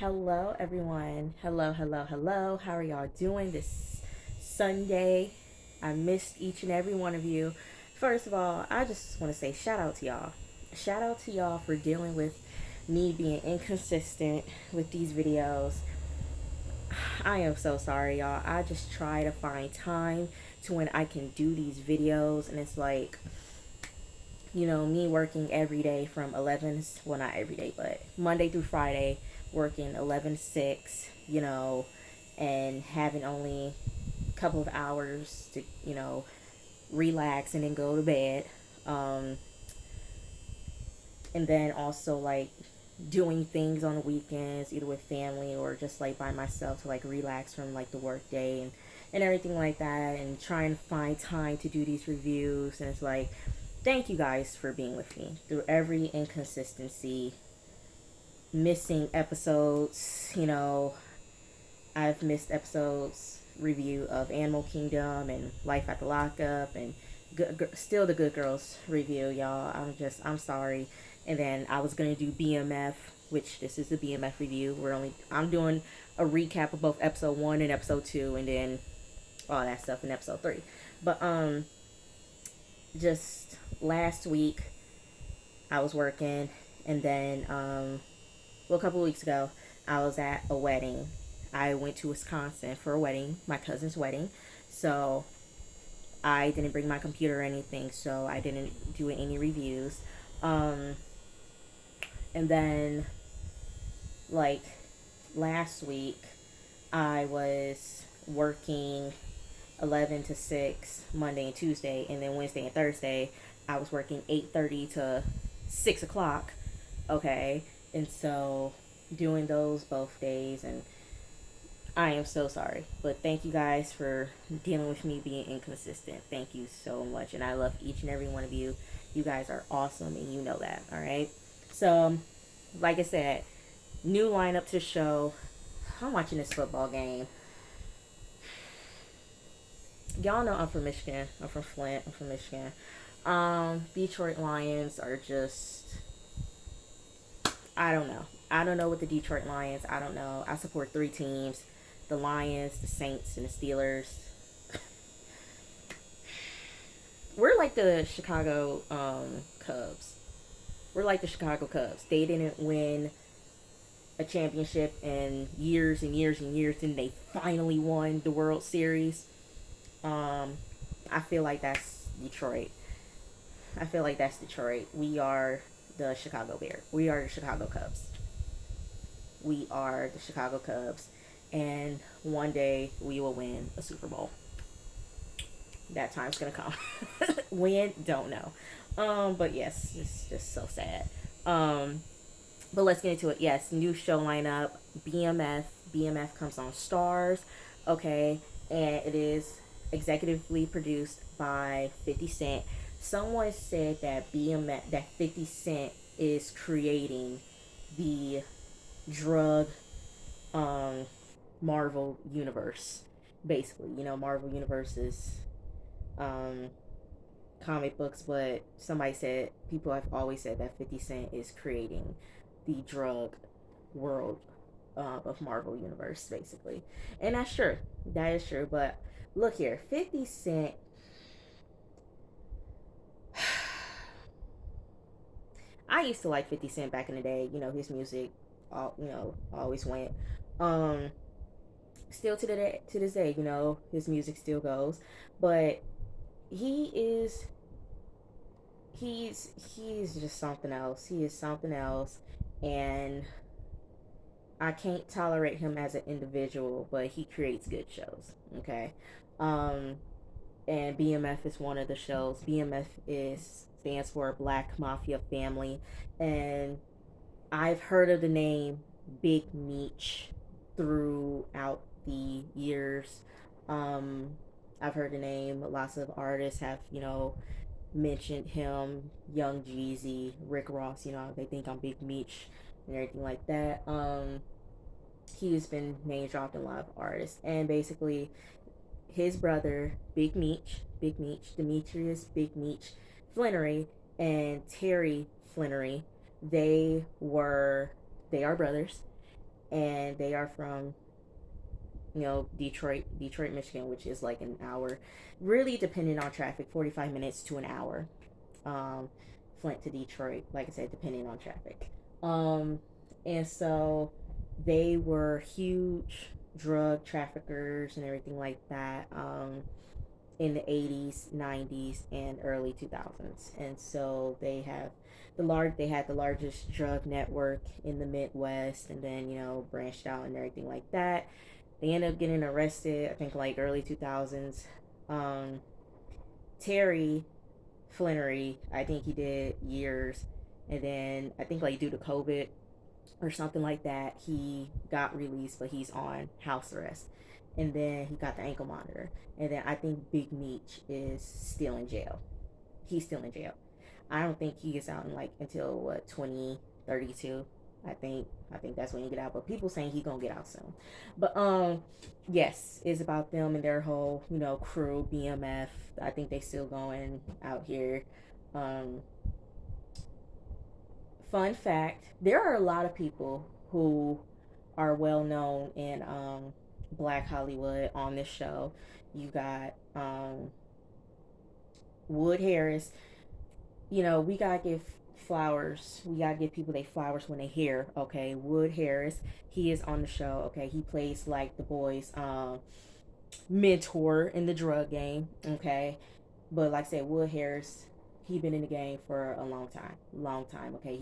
Hello, everyone. Hello. How are y'all doing this Sunday? I missed each and every one of you. First of all, I just want to say shout out to y'all. Shout out to y'all for dealing with me being inconsistent with these videos. I am so sorry, y'all. I just try to find time to when I can do these videos, and it's like, me working every day from 11, well, not every day, but Monday through Friday, working 11 to 6, and having only a couple of hours to, relax and then go to bed. Um, and then also, like, doing things on the weekends, either with family or just, like, by myself to, like, relax from, like, the work day and everything like that, and trying to find time to do these reviews. And it's like, thank you guys for being with me through every inconsistency, missing episodes. I've missed episodes review of Animal Kingdom and Life at the Lockup and still the Good Girls review, y'all. I'm sorry. And then I was gonna do BMF, which this is the BMF review. I'm doing a recap of both episode 1 and episode 2, and then all that stuff in episode 3. But just last week I was working, and then a couple of weeks ago I was at a wedding. I went to Wisconsin for a wedding, my cousin's wedding. So I didn't bring my computer or anything, so I didn't do any reviews. Um, and then, like, last week, I was working 11 to 6 Monday and Tuesday, and then Wednesday and Thursday, I was working 8:30 to 6 o'clock. Okay. And so, doing those both days, and I am so sorry, but thank you guys for dealing with me being inconsistent. Thank you so much, and I love each and every one of you. You guys are awesome, and you know that. All right. So, like I said, new lineup to the show. I'm watching this football game. Y'all know I'm from Michigan. I'm from Flint. I'm from Michigan. Detroit Lions are just, I don't know. I don't know what the Detroit Lions. I don't know. I support 3 teams: the Lions, the Saints, and the Steelers. We're like the Chicago Cubs. We're like the Chicago Cubs. They didn't win a championship in years and years and years, and they finally won the World Series. Um, I feel like that's Detroit. I feel like that's Detroit. We are the Chicago Bear. We are the Chicago Cubs. We are the Chicago Cubs, and one day we will win a Super Bowl. That time's gonna come. When? Don't know. But yes, it's just so sad. Um, but let's get into it. Yes, new show lineup. BMF. BMF comes on Stars. Okay, and it is executively produced by 50 Cent. Someone said that that 50 Cent is creating the drug um Marvel universe. Basically, Marvel universe is um comic books, but somebody said, people have always said that 50 Cent is creating the drug world of Marvel universe, basically. And that's true. That is true. But look here, 50 Cent. I used to like 50 Cent back in the day. His music, always went. Um, Still to this day, his music still goes. But he is he's just something else. He is something else, and I can't tolerate him as an individual, but he creates good shows. Okay. Um, and BMF is one of the shows. BMF is stands for Black Mafia Family, and I've heard of the name Big Meech throughout the years. Um, I've heard the name. Lots of artists have, mentioned him. Young Jeezy, Rick Ross. They think I'm Big Meech and everything like that. He's been name dropped in a lot of artists, and basically his brother Big Meech, Demetrius Big Meech Flannery, and Terry Flannery, they were they are brothers, and they are from Detroit, Michigan, which is like an hour, really depending on traffic, 45 minutes to an hour. Um, Flint to Detroit, like I said, depending on traffic. Um, and so they were huge drug traffickers and everything like that. In the 80s, 90s, and early 2000s. And so they had the largest drug network in the Midwest, and then branched out and everything like that. They ended up getting arrested, I think, like early 2000s. um Terry Flannery, I think he did years, and then I think, like, due to COVID or something like that, he got released, but he's on house arrest. And then he got the ankle monitor. And then I think Big Meech is still in jail. He's still in jail. I don't think he gets out in like until what 2032. I think that's when he get out. But people saying he gonna get out soon. But yes, it's about them and their whole crew, BMF. I think they still going out here. Um, Fun fact: there are a lot of people who are well known in Black Hollywood on this show. You got Wood Harris. We gotta give flowers. We gotta give people their flowers when they hear. Okay, Wood Harris. He is on the show. Okay, he plays like the boys' mentor in the drug game. Okay, but like I said, Wood Harris, he been in the game for a long time. Okay,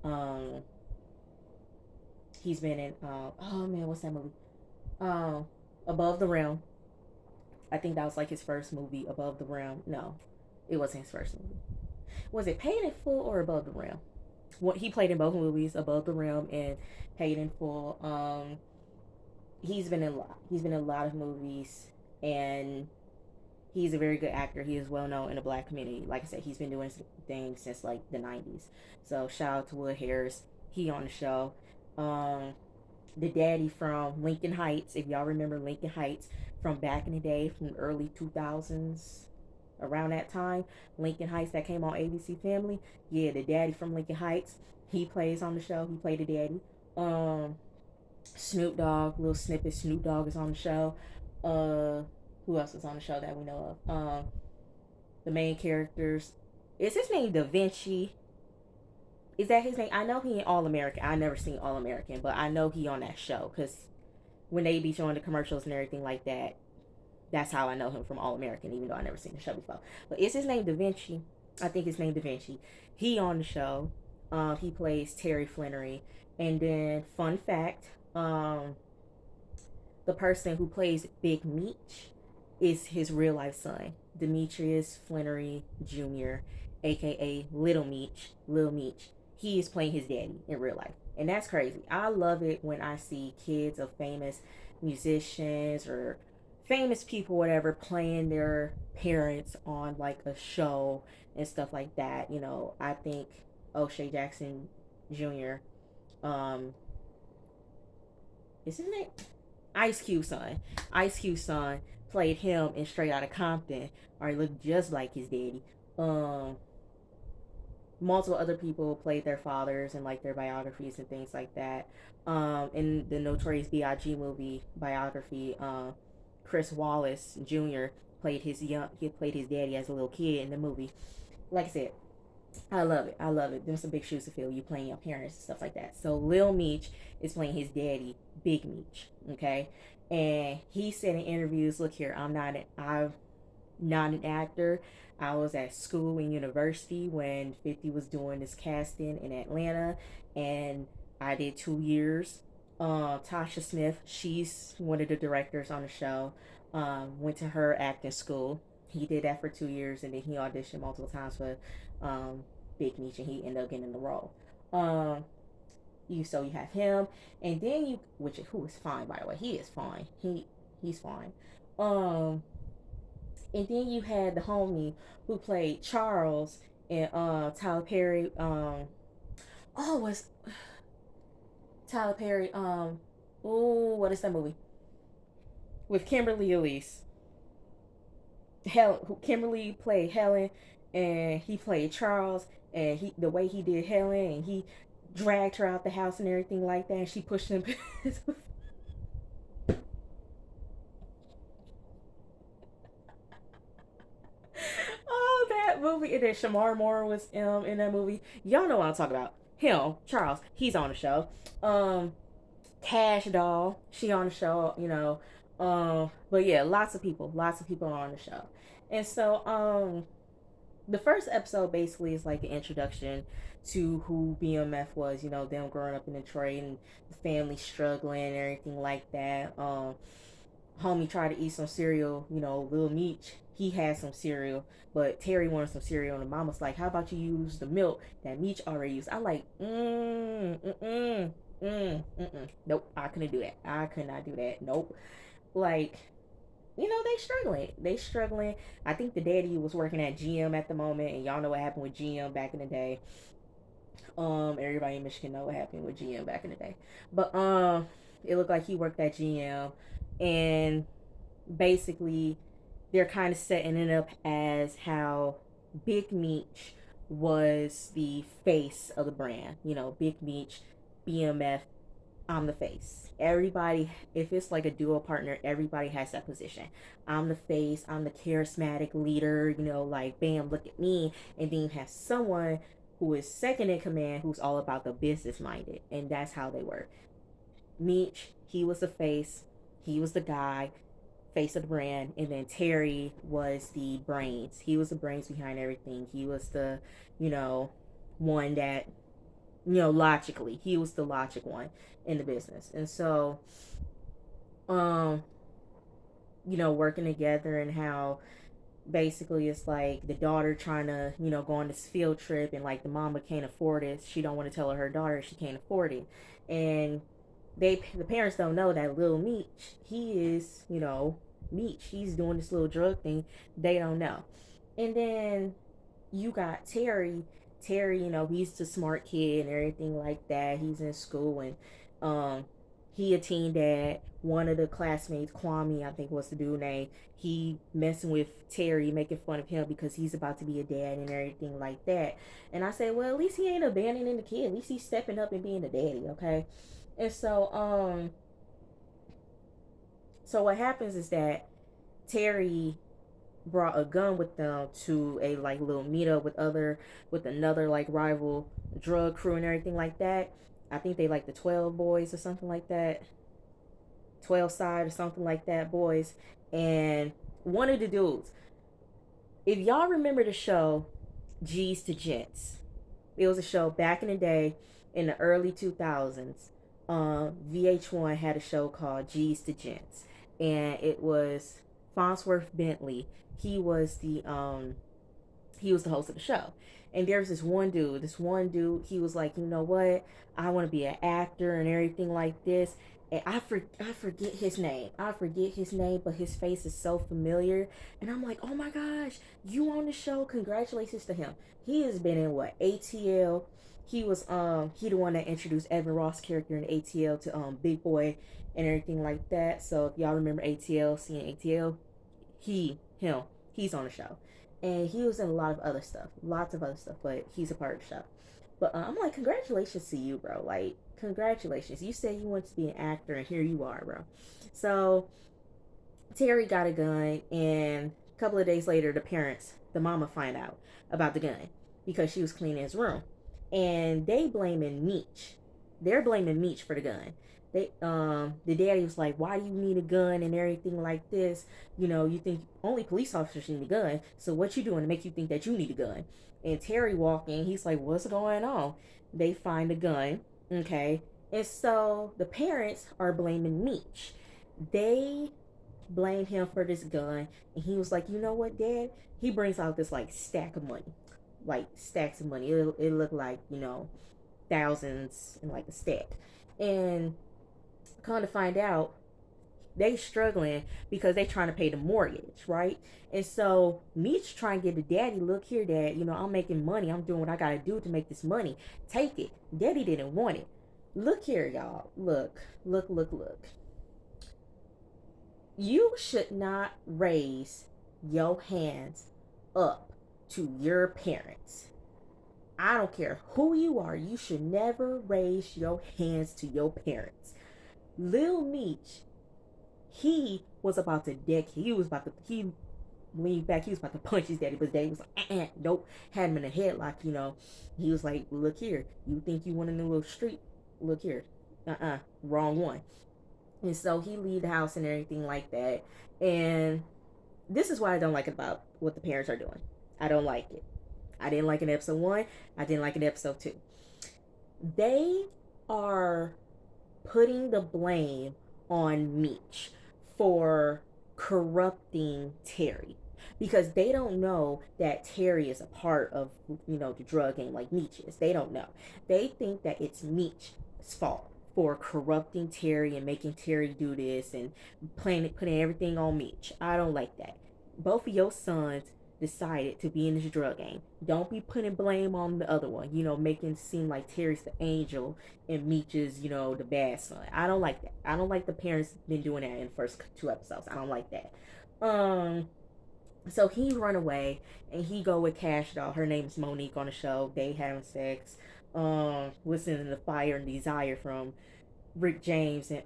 um, he's been in oh man, what's that movie? Um, Above the Rim. I think that was like his first movie, Above the Rim. No, it wasn't his first movie. Was it Paid in Full or Above the Rim? What he played in both movies, Above the Rim and Paid in Full. He's been in a lot of movies, and he's a very good actor. He is well known in the black community. Like I said, he's been doing things since like the '90s. So shout out to Wood Harris. He on the show. Um, the daddy from Lincoln Heights, if y'all remember Lincoln Heights from back in the day, from the early 2000s, around that time, Lincoln Heights that came on ABC Family. Yeah, the daddy from Lincoln Heights, he plays on the show. He played the daddy. Um, Snoop Dogg, little snippet. Snoop Dogg is on the show. Uh, who else is on the show that we know of? The main characters. Is his name Da Vinci? Is that his name? I know he in All American. I never seen All American, but I know he on that show because when they be showing the commercials and everything like that, that's how I know him from All American, even though I never seen the show before. But is his name Da Vinci? I think his name Da Vinci. He on the show. He plays Terry Flannery. And then, fun fact, the person who plays Big Meech is his real life son, Demetrius Flannery Jr., aka Little Meech. Little Meech. He is playing his daddy in real life. And that's crazy. I love it when I see kids of famous musicians or famous people, whatever, playing their parents on like a show and stuff like that. I think O'Shea Jackson Jr. Um, is his name Ice Cube son? Ice Cube son played him in Straight Outta Compton, or he looked just like his daddy. Um, Multiple other people played their fathers and like their biographies and things like that. In the Notorious B.I.G. movie biography, Chris Wallace Jr. He played his daddy as a little kid in the movie. Like I said, I love it. I love it. There's some big shoes to fill. You playing your parents and stuff like that. So Lil Meech is playing his daddy, Big Meech. Okay, and he said in interviews, "Look here, I'm not an actor. I was at school and university when 50 was doing this casting in Atlanta, and I did 2 years. Tasha Smith, she's one of the directors on the show. Went to her acting school. He did that for 2 years, and then he auditioned multiple times for um, Big Meech, and he ended up getting the role. Um, you have him, and then who is fine, by the way. He is fine. He's fine. Um, and then you had the homie who played Charles and Tyler Perry. Oh, was Tyler Perry? Oh, what is that movie with Kimberly Elise? Kimberly played Helen, and he played Charles. And the way he did Helen, and he dragged her out the house and everything like that. And she pushed him. Oh, that movie. And then Shamar Moore was in that movie. Y'all know what I'm talking about. Him, Charles. He's on the show. Um, Cash Doll. She on the show. But yeah, lots of people are on the show. And so the first episode basically is like an introduction to who BMF was, them growing up in Detroit and the family struggling and everything like that. Homie tried to eat some cereal, Lil Meech, he had some cereal, but Terry wanted some cereal, and the mom was like, "How about you use the milk that Meech already used?" I like, nope, I couldn't do that. I could not do that. Nope. Like, they struggling. I think the daddy was working at GM at the moment, and y'all know what happened with GM back in the day. Everybody in Michigan know what happened with GM back in the day. But it looked like he worked at GM, and basically they're kind of setting it up as how Big Meech was the face of the brand. Big Meech, BMF, I'm the face. Everybody, if it's like a duo partner, everybody has that position. I'm the face, I'm the charismatic leader, like, bam, look at me. And then you have someone who is second in command who's all about the business minded. And that's how they work. Meech, he was the face, he was the guy, face of the brand, and then Terry was the brains. He was the brains behind everything. He was the, you know, one that, logically, he was the logic one in the business. And so, um, working together and how basically it's like the daughter trying to, go on this field trip and like the mama can't afford it. She don't want to tell her daughter she can't afford it. And the parents don't know that little Meech, he is, Meech. He's doing this little drug thing. They don't know. And then you got Terry. Terry, he's the smart kid and everything like that. He's in school and um he a teen dad. One of the classmates, Kwame, I think was the dude name, he messing with Terry, making fun of him because he's about to be a dad and everything like that. And I said, well, at least he ain't abandoning the kid. At least he's stepping up and being a daddy, okay? And so what happens is that Terry brought a gun with them to a like little meetup with another like rival drug crew and everything like that. I think they like the 12 boys or something like that. 12 side or something like that boys. And one of the dudes, if y'all remember the show G's to Gents, it was a show back in the day in the early 2000s. VH1 had a show called G's to Gents, and it was Farnsworth Bentley. He was the host of the show. And there's this one dude, he was like, you know what? I want to be an actor and everything like this. And I forget his name. I forget his name, but his face is so familiar. And I'm like, oh my gosh, you on the show? Congratulations to him. He has been in what? ATL. He the one that introduced Evan Ross' character in ATL to Big Boy and everything like that. So if y'all remember ATL, seeing ATL, he's on the show, and he was in a lot of other stuff, lots of other stuff, but he's a part of the show. But I'm like, congratulations to you, bro. Like, congratulations. You said you wanted to be an actor, and here you are, bro. So Terry got a gun, and a couple of days later, the mama, find out about the gun because she was cleaning his room, and they blaming Meech. They're blaming Meech for the gun. The daddy was like, "Why do you need a gun and everything like this? You think only police officers need a gun. So what you doing to make you think that you need a gun?" And Terry walk in. He's like, "What's going on?" They find a gun. Okay, and so the parents are blaming Meech. They blamed him for this gun, and he was like, "You know what, Dad?" He brings out this like stack of money, like stacks of money. It looked like thousands and like a stack, and come to find out, they struggling because they trying to pay the mortgage, right? And so Meech trying to get the daddy, look here, Dad, I'm making money. I'm doing what I gotta do to make this money. Take it. Daddy didn't want it. Look here, y'all. Look. You should not raise your hands up to your parents. I don't care who you are, you should never raise your hands to your parents. Lil Meech, he was about to deck, he leaned back, he was about to punch his daddy, but his daddy was like, nope, had him in a headlock, you know. He was like, look here, you think you want a new little street? Look here. Wrong one. And so he leave the house and everything like that. And this is why I don't like it about what the parents are doing. I don't like it. I didn't like it in episode one. I didn't like it in episode two. They are putting the blame on Meech for corrupting Terry because they don't know that Terry is a part of, the drug game like Meech is. They don't know. They think that it's Meech's fault for corrupting Terry and making Terry do this and putting everything on Meech. I don't like that. Both of your sons decided to be in this drug game. Don't be putting blame on the other one, making it seem like Terry's the angel and Meech is, the bad son. I don't like that. I don't like the parents been doing that in the first two episodes. I don't like that. So he run away and he go with Cash Doll. Her name is Monique on the show. They having sex. Listening to Fire and Desire from Rick James and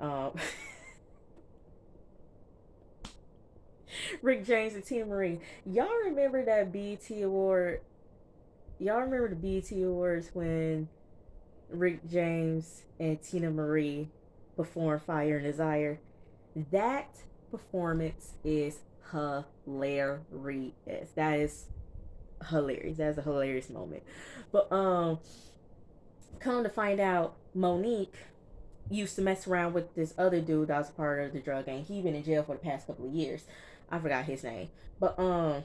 Rick James and Tina Marie. Y'all remember that BET award? Y'all remember the BET awards when Rick James and Tina Marie performed Fire and Desire? That performance is hilarious. That is hilarious. That's a hilarious moment. But come to find out, Monique used to mess around with this other dude that was part of the drug gang. He been in jail for the past couple of years. I forgot his name. But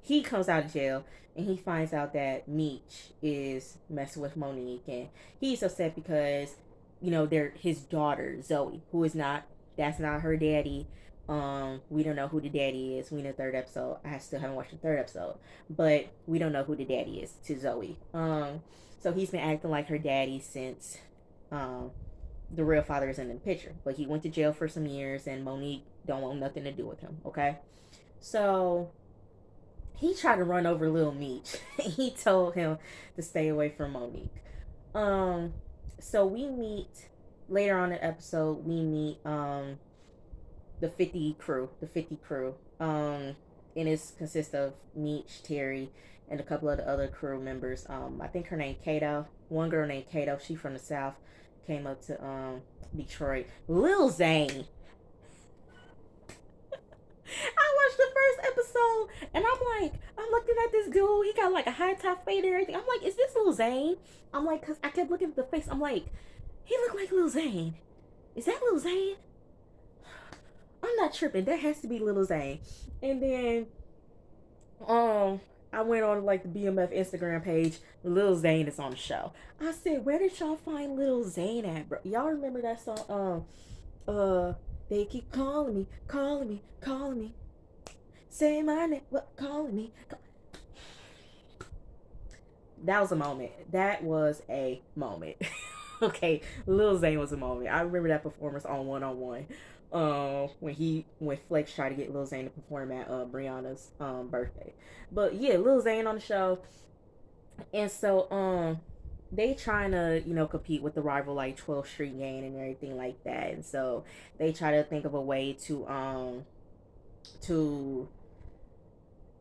he comes out of jail and he finds out that Meech is messing with Monique and he's upset because they're his daughter Zoe, who is not, that's not her daddy. We don't know who the daddy is. We in the third episode. I still haven't watched the third episode, but we don't know who the daddy is to Zoe. So he's been acting like her daddy since the real father isn't in the picture. But he went to jail for some years, and Monique don't want nothing to do with him. Okay, so he tried to run over Lil Meech. He told him to stay away from Monique. So we meet later on in the episode. We meet the 50 crew. The 50 crew. And it consists of Meech, Terry, and a couple of the other crew members. I think her name Kato. One girl named Kato. She from the South. Came up to Detroit. Lil Zane. I watched the first episode and I'm looking at this dude. He got like a high top fade and everything. I'm like, is this Lil Zane? I'm like, cause I kept looking at the face. I'm like, he looked like Lil Zane. Is that Lil Zane? I'm not tripping. That has to be Lil Zane. And then, I went on like the BMF Instagram page. Lil Zane is on the show. I said, where did y'all find Lil Zane at, bro? Y'all remember that song? They keep calling me, calling me, calling me. Say my name, what? Calling me. That was a moment. That was a moment. Okay, Lil Zane was a moment. I remember that performance on One on One. When Flex tried to get Lil Zane to perform at Brianna's birthday. But yeah, Lil Zane on the show. And so they trying to, compete with the rival like 12th Street Gang and everything like that. And so they try to think of a way to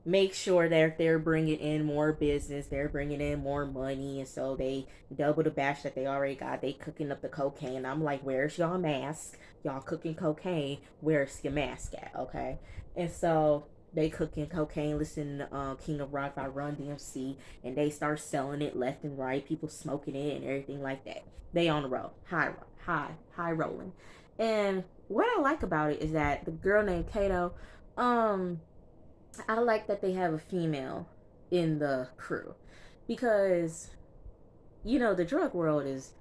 make sure that they're bringing in more business, they're bringing in more money, and so they double the batch that they already got. They cooking up the cocaine. I'm like, where's y'all mask? Y'all cooking cocaine? Where's your mask at? Okay, and so they cooking cocaine, listening to King of Rock by Run DMC, and they start selling it left and right. People smoking it and everything like that. They on the road, high rolling. And what I like about it is that the girl named Kato, I like that they have a female in the crew because the drug world is,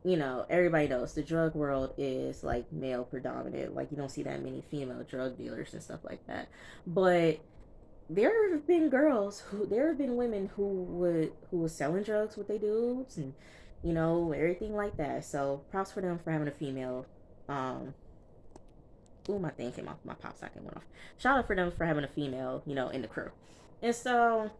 everybody knows the drug world is like male predominant. Like you don't see that many female drug dealers and stuff like that. But there have been women who was selling drugs with their dudes and everything like that. So props for them for having a female. Ooh, my thing came off. My pop socket went off. Shout out for them for having a female, in the crew. And so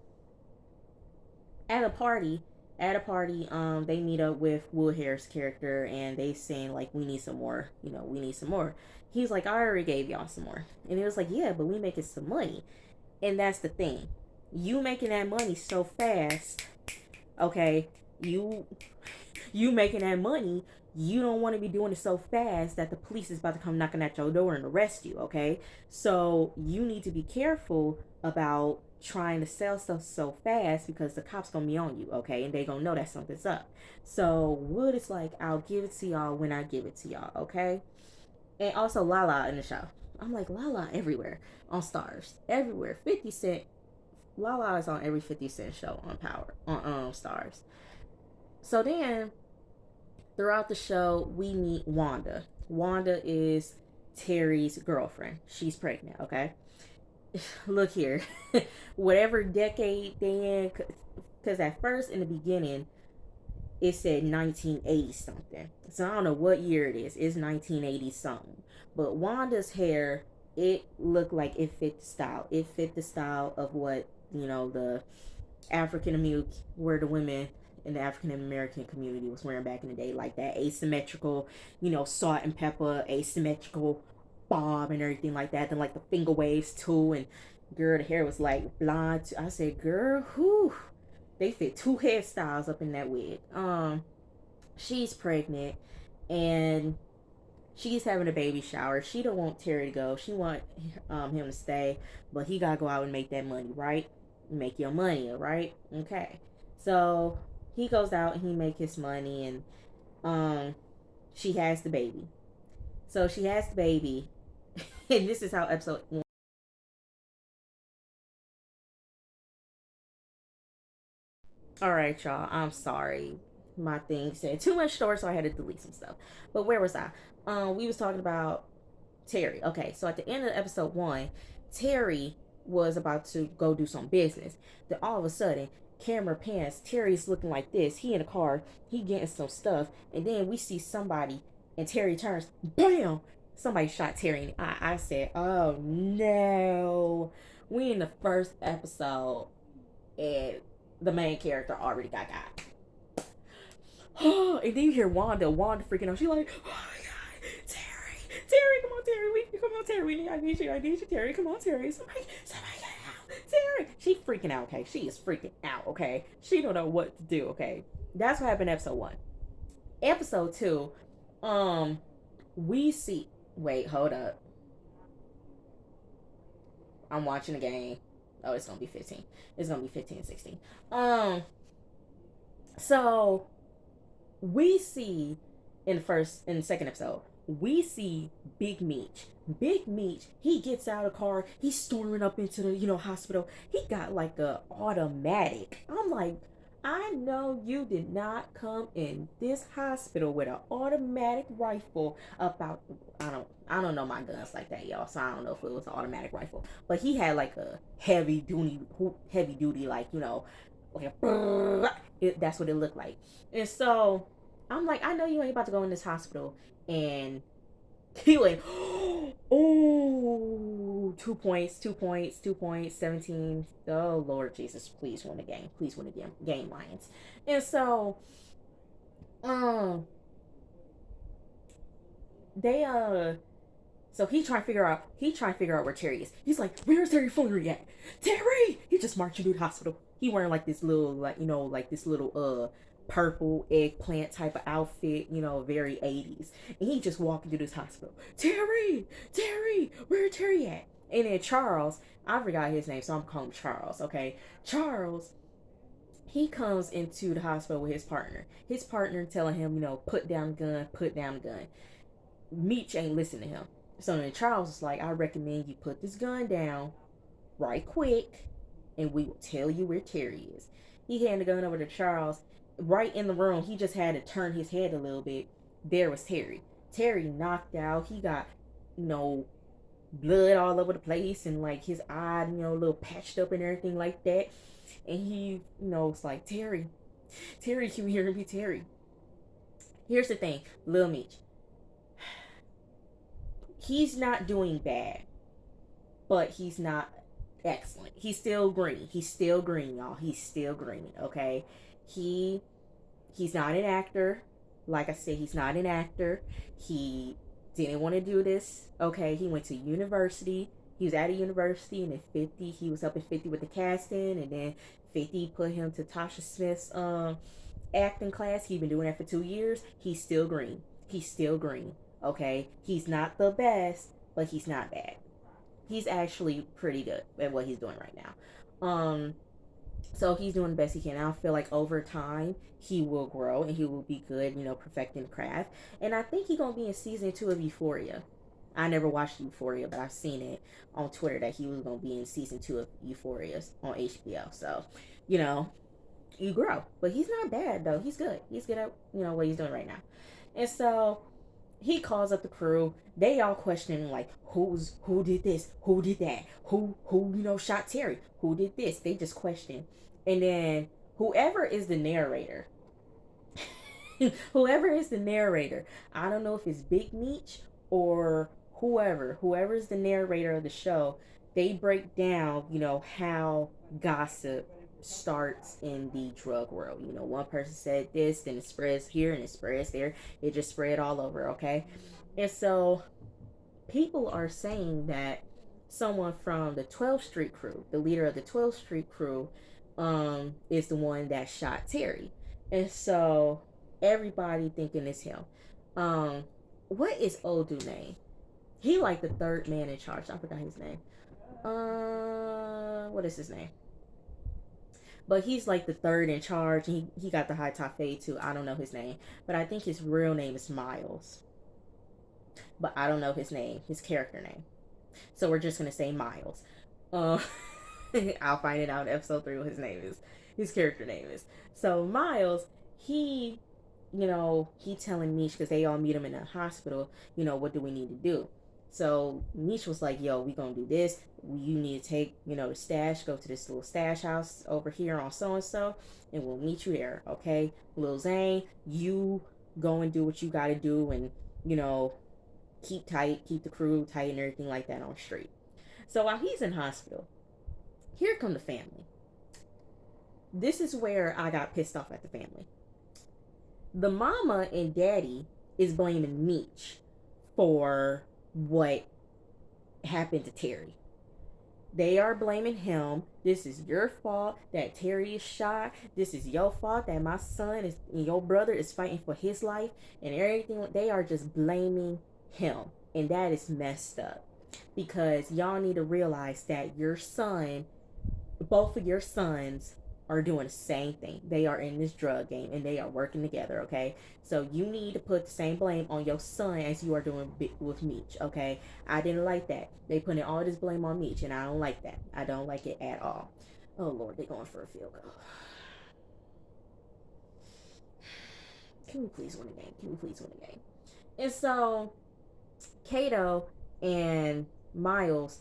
at a party they meet up with Will Harris character, and they saying like, we need some more, we need some more. He's like, I already gave y'all some more. And it was like, yeah, but we making some money. And that's the thing, you making that money so fast, okay, you you making that money, you don't want to be doing it so fast that the police is about to come knocking at your door and arrest you, okay? So you need to be careful about trying to sell stuff so fast, because the cops gonna be on you, okay? And they gonna know that something's up. So Wood is like, I'll give it to y'all when I give it to y'all, okay? And also Lala in the show. I'm like, Lala everywhere on Stars, everywhere. 50 Cent, Lala is on every 50 Cent show on Power on Stars. So then throughout the show, we meet Wanda. Wanda is Terry's girlfriend. She's pregnant, okay? Look here. Whatever decade they in, because at first, in the beginning, it said 1980 something. So I don't know what year it is. It's 1980 something. But Wanda's hair, it looked like it fit the style. It fit the style of what, the African American, where the women in the African American community was wearing back in the day, like that asymmetrical, salt and pepper, asymmetrical bob and everything like that. Then like the finger waves too, and girl, the hair was like blonde too. I said, girl, whew, they fit two hairstyles up in that wig. She's pregnant, and she's having a baby shower. She don't want Terry to go. She want him to stay, but he gotta go out and make that money, right? Make your money, right? Okay. So he goes out and he make his money, and she has the baby. So she has the baby, and this is how episode one. All right, y'all. I'm sorry. My thing said too much story, so I had to delete some stuff. But where was I? We was talking about Terry. Okay, so at the end of episode one, Terry was about to go do some business. Then all of a sudden, camera pans. Terry's looking like this. He in a car. He getting some stuff, and then we see somebody, and Terry turns. Bam! Somebody shot Terry in the eye. I said, "Oh no!" We in the first episode, and the main character already got. And then you hear Wanda freaking out. She's like, "Oh my god, Terry, come on, Terry, come on, Terry, I need you, Terry, come on, Terry, somebody get out, Terry." She freaking out, okay? She is freaking out, okay? She don't know what to do, okay? That's what happened in episode one. Episode two, um, we see. Wait, hold up. I'm watching the game. Oh, it's gonna be 15. It's gonna be 15 and 16. Um, so we see in the second episode, we see Big Meech. Big Meech, he gets out of the car, he's storming up into the, hospital. He got like a automatic. I'm like, I know you did not come in this hospital with an automatic rifle about I don't know my guns like that, y'all. So I don't know if it was an automatic rifle. But he had like a heavy duty, like, like that's what it looked like. And so I'm like, I know you ain't about to go in this hospital and he went, oh, 2 points, 2 points, 2 points, 17. Oh, Lord Jesus, please win the game. Please win the game, Lions. And so, um, they, so he trying to figure out where Terry is. He's like, where's Terry Flannery at? Terry! He just marching through the hospital. He wearing like this little, like, like this little, purple eggplant type of outfit, very 80s. And he just walking through this hospital. Terry, where Terry at? And then Charles, I forgot his name, so I'm calling him Charles, okay? Charles, he comes into the hospital with his partner. His partner telling him, put down the gun, put down the gun. Meech ain't listening to him. So then Charles is like, I recommend you put this gun down right quick, and we will tell you where Terry is. He handed the gun over to Charles. Right in the room, he just had to turn his head a little bit. There was Terry. Terry knocked out. He got, blood all over the place, and like his eye, a little patched up and everything like that. And he, it's like, Terry, can you hear me, Terry? Here's the thing, Lil Meech. He's not doing bad, but he's not excellent. He's still green. He's still green, y'all. He's still green. Okay, he he's not an actor. Like I said, he's not an actor. He didn't want to do this. Okay, he went to university. He was at a university, and in 50, he was up in 50 with the casting, and then 50 put him to Tasha Smith's acting class. He's been doing that for 2 years. He's still green. He's still green. Okay, he's not the best, but he's not bad. He's actually pretty good at what he's doing right now. So he's doing the best he can. I feel like over time he will grow and he will be good, perfecting the craft. And I think he's gonna be in season 2 of Euphoria. I never watched Euphoria, but I've seen it on Twitter that he was gonna be in season 2 of Euphoria on HBO. So, you know, you grow. But he's not bad though. He's good. He's good at what he's doing right now. And so he calls up the crew. They all questioning like who did this, who did that, who shot Terry, who did this. They just question, and then whoever is the narrator, whoever is the narrator, I don't know if it's Big Meech or whoever is the narrator of the show. They break down, how gossip starts in the drug world. One person said this, then it spreads here and it spreads there. It just spread all over, okay? And so people are saying that someone from the 12th Street crew, the leader of the 12th Street crew, is the one that shot Terry. And so everybody thinking it's him. Um, what is Odu name? He like the third man in charge. I forgot his name. What is his name? But he's like the third in charge. He got the high top fade too. I don't know his name, but I think his real name is Miles. But I don't know his name, his character name. So we're just gonna say Miles. Uh, I'll find it out in episode 3 what his name is. His character name is. So Miles, he, he telling Mish because they all meet him in the hospital. What do we need to do? So Mish was like, "Yo, we gonna do this. You need to take, the stash. Go to this little stash house over here on so and so, and we'll meet you there, okay?" Lil Zane, you go and do what you gotta do, and you know, keep tight, keep the crew tight, and everything like that on the street. So while he's in hospital, here come the family. This is where I got pissed off at the family. The mama and daddy is blaming Meech for what happened to Terry. They are blaming him. This is your fault that Terry is shot. This is your fault that my son is and your brother is fighting for his life and everything. They are just blaming him. And that is messed up. Because y'all need to realize that your son, both of your sons, are doing the same thing. They are in this drug game and they are working together, okay? So you need to put the same blame on your son as you are doing with Meech, okay? I didn't like that. They putting all this blame on Meech and I don't like that. I don't like it at all. Oh Lord, they're going for a field goal. Can we please win the game? Can we please win the game? And so Kato and Miles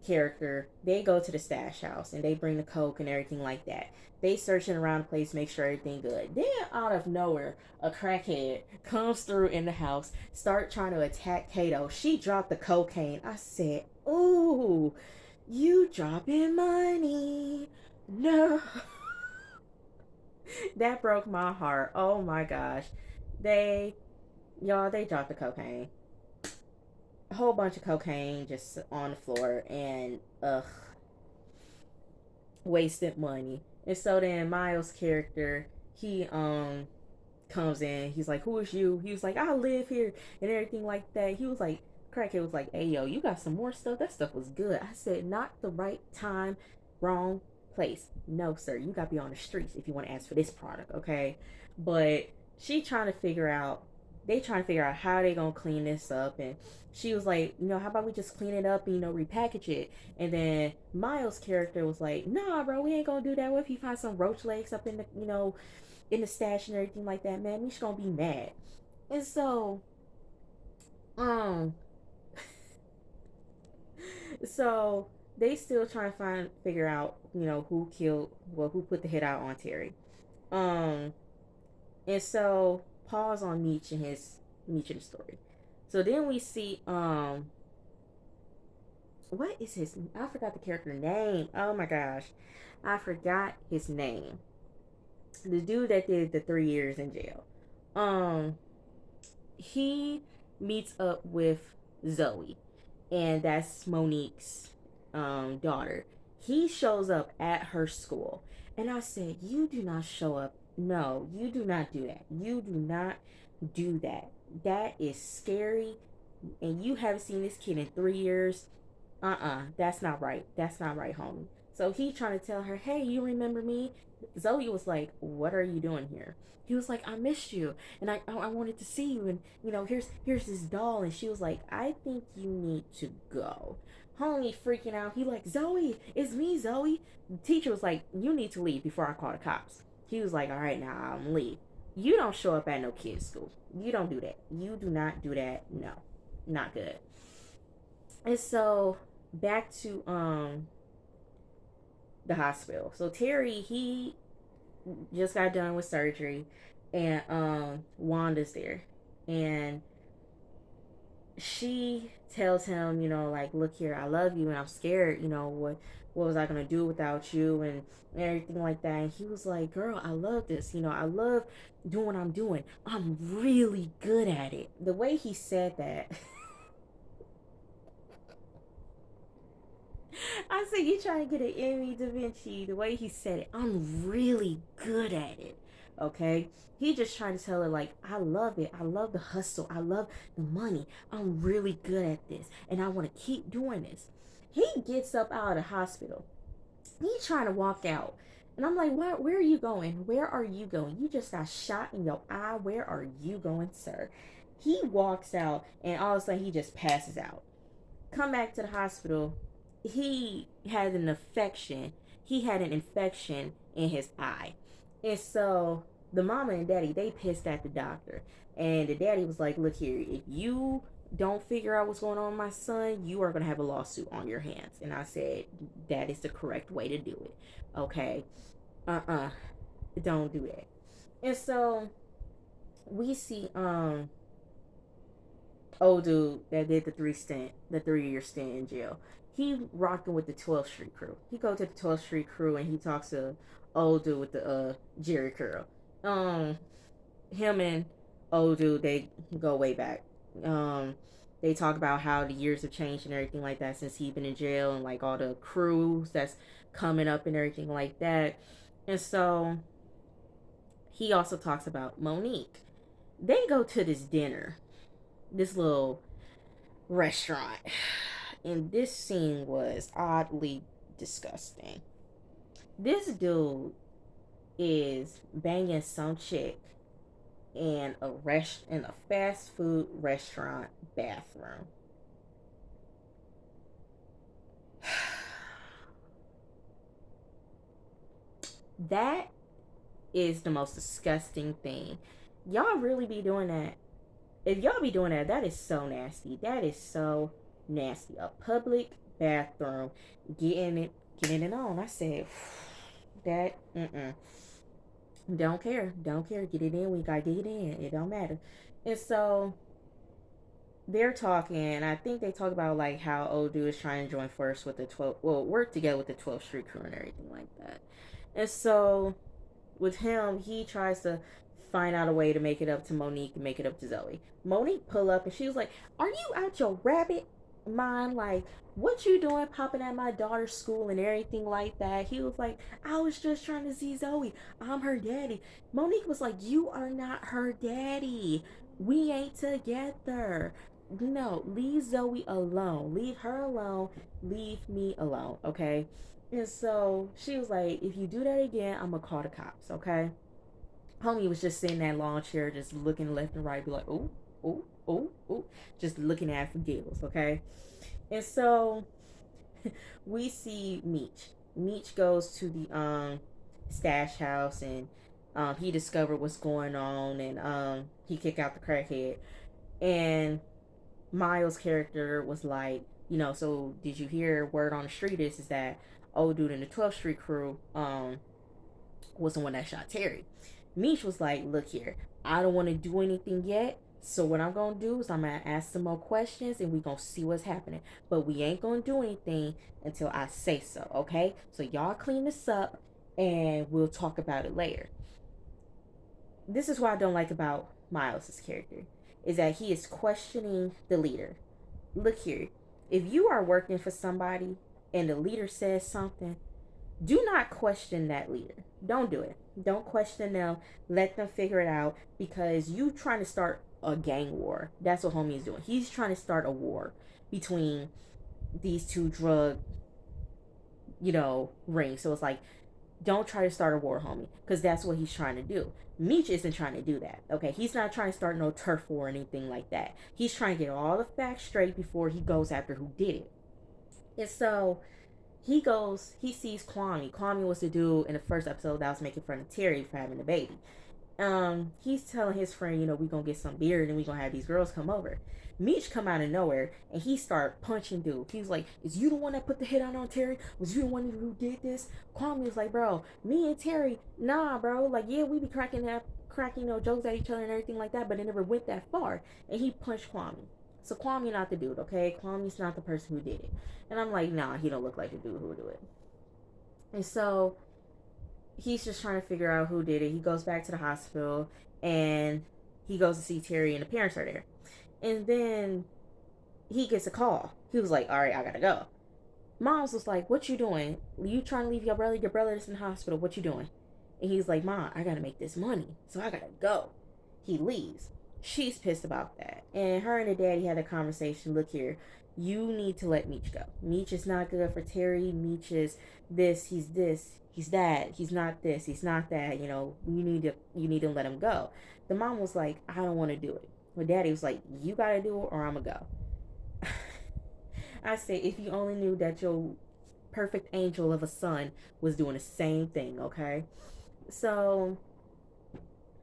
character, they go to the stash house and they bring the coke and everything like that. They searching around the place, make sure everything good. Then out of nowhere, a crackhead comes through in the house, start trying to attack Kato. She dropped the cocaine. I said, "Ooh, you dropping money." No. That broke my heart. Oh my gosh. They they dropped the cocaine. A whole bunch of cocaine just on the floor and wasted money. And so then Miles' character, he comes in, he's like, "Who is you?" He was like, "I live here," and everything like that. He was like, crackhead was like, "Hey yo, you got some more stuff? That stuff was good." I said, "Not the right time, wrong place. No, sir, you gotta be on the streets if you want to ask for this product, okay?" But she trying to figure out they trying to figure out how they gonna clean this up, and she was like, "How about we just clean it up and repackage it?" And then Miles' character was like, "Nah, bro, we ain't gonna do that. What if you find some roach legs up in the in the stash and everything like that, man? He's gonna be mad." And so, um, so they still trying to figure out, who killed, well, who put the hit out on Terry. Um, and so pause on Meech and the story. So then we see what is his, I forgot the character name. Oh my gosh. I forgot his name. The dude that did the 3 years in jail. Um he meets up with Zoe, and that's Monique's daughter. He shows up at her school, and I said, "You do not show up. No, you do not do that. You do not do that. That is scary, and you haven't seen this kid in 3 years. That's not right. That's not right, homie." So he trying to tell her, "Hey, you remember me?" Zoe was like, "What are you doing here?" He was like, "I missed you, and I wanted to see you, and here's this doll." And she was like, "I think you need to go." Homie freaking out. He like, "Zoe, it's me, Zoe." The teacher was like, "You need to leave before I call the cops." He was like, "All right, now I'm leave." You don't show up at no kid's school. You don't do that. You do not do that. No, not good. And so back to the hospital. So Terry, he just got done with surgery, and Wanda's there, and she tells him, like, "Look here, I love you, and I'm scared. What was I gonna do without you, and everything like that." And he was like, "Girl, I love this. I love doing what I'm doing. I'm really good at it." The way he said that, I said, "You trying to get an Emmy Da Vinci?" The way he said it, "I'm really good at it." Okay, he just trying to tell her, like, "I love it. I love the hustle. I love the money. I'm really good at this, and I want to keep doing this." He gets up out of the hospital. He's trying to walk out, and I'm like, "What? Where are you going? Where are you going? You just got shot in your eye. Where are you going, sir?" He walks out, and all of a sudden, he just passes out. Come back to the hospital. He had an infection. He had an infection in his eye. And so the mama and daddy, they pissed at the doctor. And the daddy was like, "Look here, if you don't figure out what's going on with my son, you are going to have a lawsuit on your hands." And I said, "That is the correct way to do it. Okay? Uh-uh. Don't do that." And so we see old dude that did the 3 year stint in jail. He rocking with the 12th Street crew. He go to the 12th Street crew, and he talks to old dude with the Jerry curl. Um, Him and old dude, they go way back. They talk about how the years have changed and everything like that since he's been in jail, and like all the crews that's coming up and everything like that. And so he also talks about Monique. They go to this dinner, this little restaurant. And this scene was oddly disgusting. This dude is banging some chick in a fast food restaurant bathroom. That is the most disgusting thing. Y'all really be doing that? If y'all be doing that, that is so nasty. That is so nasty. A public bathroom, getting it on. I said that. Don't care. Don't care. Get it in. We gotta get it in. It don't matter. And so they're talking. I think they talk about like how old dude is trying to join first with the 12. Well, work together with the 12th Street crew and everything like that. And so with him, he tries to find out a way to make it up to Monique and make it up to Zoe. Monique pull up, and she was like, "Are you out your rabbit mind? Like, what you doing popping at my daughter's school and everything like that?" He was like, "I was just trying to see Zoe. I'm her daddy." Monique was like, "You are not her daddy. We ain't together. No, leave Zoe alone. Leave her alone. Leave me alone, okay?" And so she was like, "If you do that again, I'm gonna call the cops, okay?" Homie was just sitting in that lawn chair, just looking left and right, be like, "Oh, oh, oh, oh," just looking at for giggles, okay? And so we see Meech. Meech goes to the stash house, and he discovered what's going on, and he kicked out the crackhead. And Miles' character was like, "So did you hear word on the street is that old dude in the 12th Street crew was the one that shot Terry?" Mish was like, "Look here, I don't want to do anything yet, So what I'm gonna do is I'm gonna ask some more questions and we gonna see what's happening. But we ain't gonna do anything until I say so, okay? So y'all clean this up and we'll talk about it later. This is what I don't like about Miles's character is that he is questioning the leader. Look here, if you are working for somebody and the leader says something, do not question that leader. Don't do it. Don't question them. Let them figure it out because you trying to start a gang war. That's what homie is doing. He's trying to start a war between these two drug, rings. So it's like, don't try to start a war, homie, because that's what he's trying to do. Meech isn't trying to do that. Okay, he's not trying to start no turf war or anything like that. He's trying to get all the facts straight before he goes after who did it. And so he sees Kwame. Kwame was the dude in the first episode that was making fun of Terry for having a baby. He's telling his friend, we gonna get some beer and then we gonna have these girls come over. Meech come out of nowhere and he start punching dude. He's like, "Is you the one that put the hit on Terry? Was you the one who did this?" Kwame was like, "Bro, me and Terry, nah, bro. Like, yeah, we be cracking jokes at each other and everything like that, but it never went that far." And he punched Kwame. So Kwame not the dude, okay? Kwame's not the person who did it. And I'm like, nah, he don't look like the dude who would do it. And so he's just trying to figure out who did it. He goes back to the hospital and he goes to see Terry and the parents are there. And then he gets a call. He was like, "All right, I gotta go." Mom's was like, "What you doing? You trying to leave your brother? Your brother's in the hospital. What you doing?" And he's like, "Mom, I gotta make this money, so I gotta go." He leaves. She's pissed about that. And her and the daddy had a conversation. Look here, you need to let Meech go. Meech is not good for Terry. Meech is this, he's that, he's not this, he's not that. You need to let him go. The mom was like, "I don't want to do it." But daddy was like, "You gotta do it or I'm gonna go." I said, if you only knew that your perfect angel of a son was doing the same thing, okay? So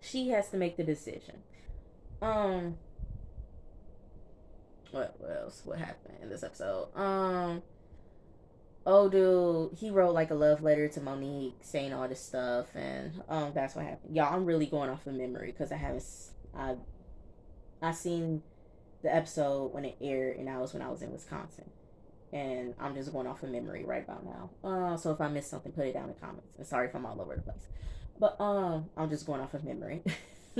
she has to make the decision. Um, what else? What happened in this episode? Oh, dude, he wrote like a love letter to Monique saying all this stuff, and that's what happened. Y'all, I'm really going off of memory because I I seen the episode when it aired, and that was when I was in Wisconsin. And I'm just going off of memory right about now. So if I missed something, put it down in the comments. And sorry if I'm all over the place, but I'm just going off of memory,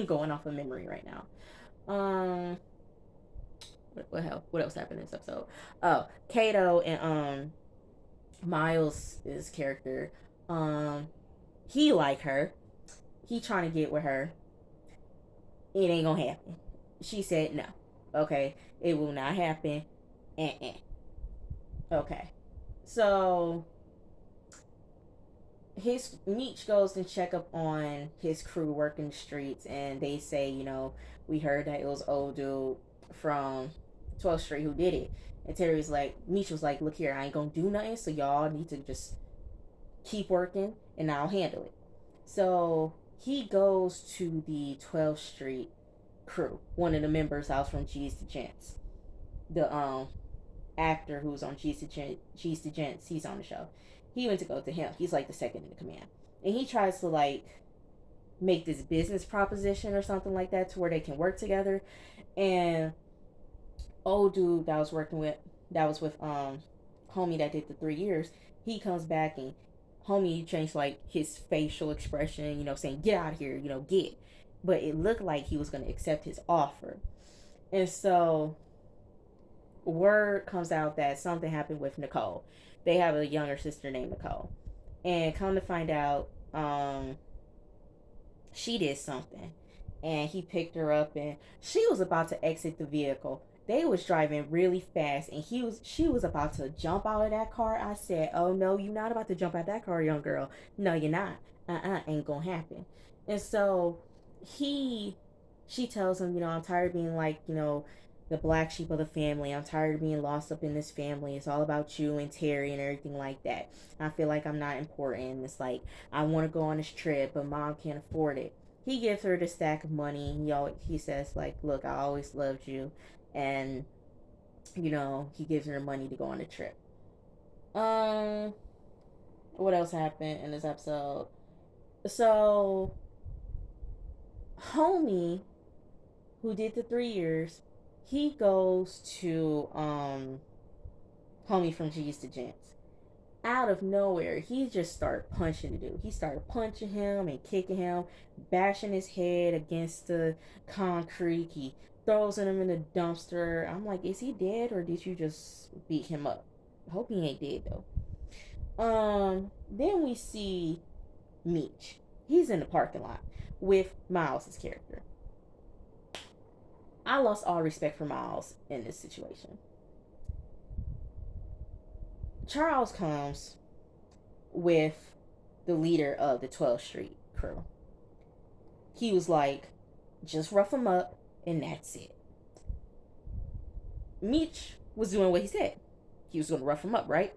going off of memory right now. What else happened in this episode? Oh, Kato and Miles' character, um, he like her. He trying to get with her. It ain't gonna happen. She said no. Okay, it will not happen. Okay, so his Meech goes and check up on his crew working the streets, and they say, we heard that it was old dude from 12th Street who did it. And Terry's like, Meech was like, "Look here, I ain't gonna do nothing, so y'all need to just keep working, and I'll handle it." So he goes to the 12th Street crew. One of the members house from Cheese to Chance. The actor who's on Cheese to Chance, he's on the show. He went to go to him. He's like the second in the command. And he tries to like make this business proposition or something like that to where they can work together. And old dude that was with homie that did the 3 years, he comes back and homie changed like his facial expression, saying, "Get out of here, get." But it looked like he was gonna accept his offer. And so word comes out that something happened with Nicole. They have a younger sister named Nicole. And come to find out, she did something. And he picked her up and she was about to exit the vehicle. They was driving really fast and she was about to jump out of that car. I said, "Oh no, you're not about to jump out of that car, young girl. No, you're not. Ain't gonna happen." And so he she tells him, "I'm tired of being like, the black sheep of the family. I'm tired of being lost up in this family. It's all about you and Terry and everything like that. I feel like I'm not important. It's like I want to go on this trip, but mom can't afford it." He gives her the stack of money. He says like, "Look, I always loved you," and he gives her the money to go on the trip. Um, what else happened in this episode? So, homie who did the 3 years, he goes to homie from G's to Gents. Out of nowhere, he just started punching the dude. He started punching him and kicking him, bashing his head against the concrete. He throws him in the dumpster. I'm like, is he dead or did you just beat him up? I hope he ain't dead though. Then we see Meech. He's in the parking lot with Miles's character. I lost all respect for Miles in this situation. Charles comes with the leader of the 12th Street crew. He was like, just rough him up and that's it. Meech was doing what he said. He was going to rough him up, right?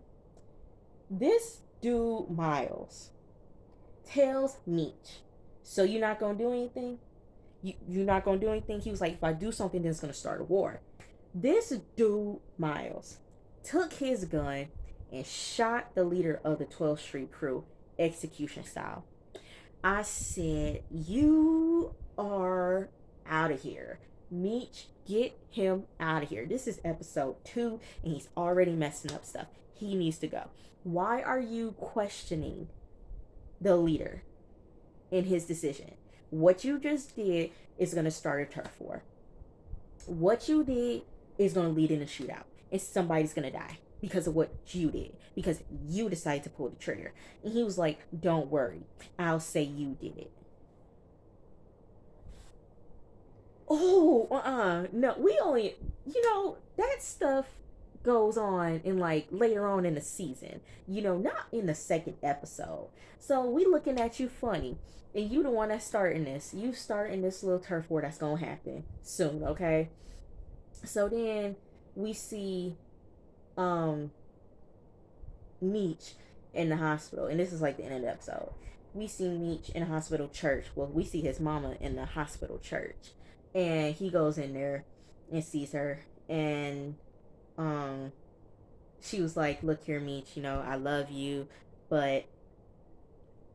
This dude, Miles, tells Meech, so you're not going to do anything? You're not going to do anything? He was like, if I do something, then it's going to start a war. This dude, Miles, took his gun and shot the leader of the 12th Street crew, execution style. I said, you are out of here. Meech, get him out of here. This is episode 2 and he's already messing up stuff. He needs to go. Why are you questioning the leader in his decision? What you just did is going to start a turf war. What you did is going to lead in a shootout. And somebody's going to die because of what you did. Because you decided to pull the trigger. And he was like, don't worry. I'll say you did it. Oh, no, we only, that stuff goes on in like later on in the season, not in the second episode. So we looking at you funny. And you the one that's starting this. You starting this little turf war that's gonna happen soon, okay? So then we see um Meech in the hospital, and this is like the end of the episode. We see Meech in the hospital church. Well, we see his mama in the hospital church, and he goes in there and sees her, and um, she was like, "Look here, Meech. I love you, but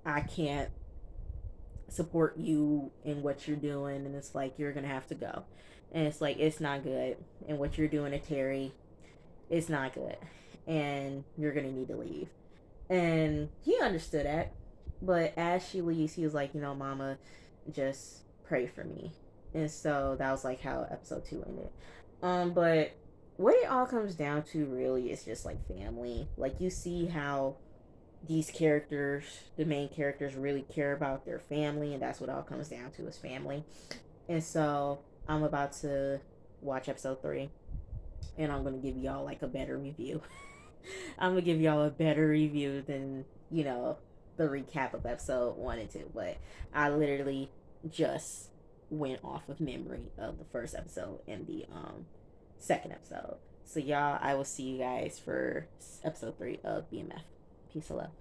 I can't support you in what you're doing, and it's like you're gonna have to go." And it's like it's not good, and what you're doing to Terry, it's not good, and you're gonna need to leave. And he understood that. But as she leaves, he was like, Mama, just pray for me. And so that was like how episode 2 ended. But what it all comes down to really is just like family. Like you see how these characters, the main characters, really care about their family, and that's what it all comes down to is family. And so I'm about to watch episode 3, and I'm gonna give y'all like a better review. I'm gonna give y'all a better review than the recap of episode 1 and 2. But I literally just went off of memory of the first episode and the second episode. So y'all, I will see you guys for episode 3 of BMF. Peace and love.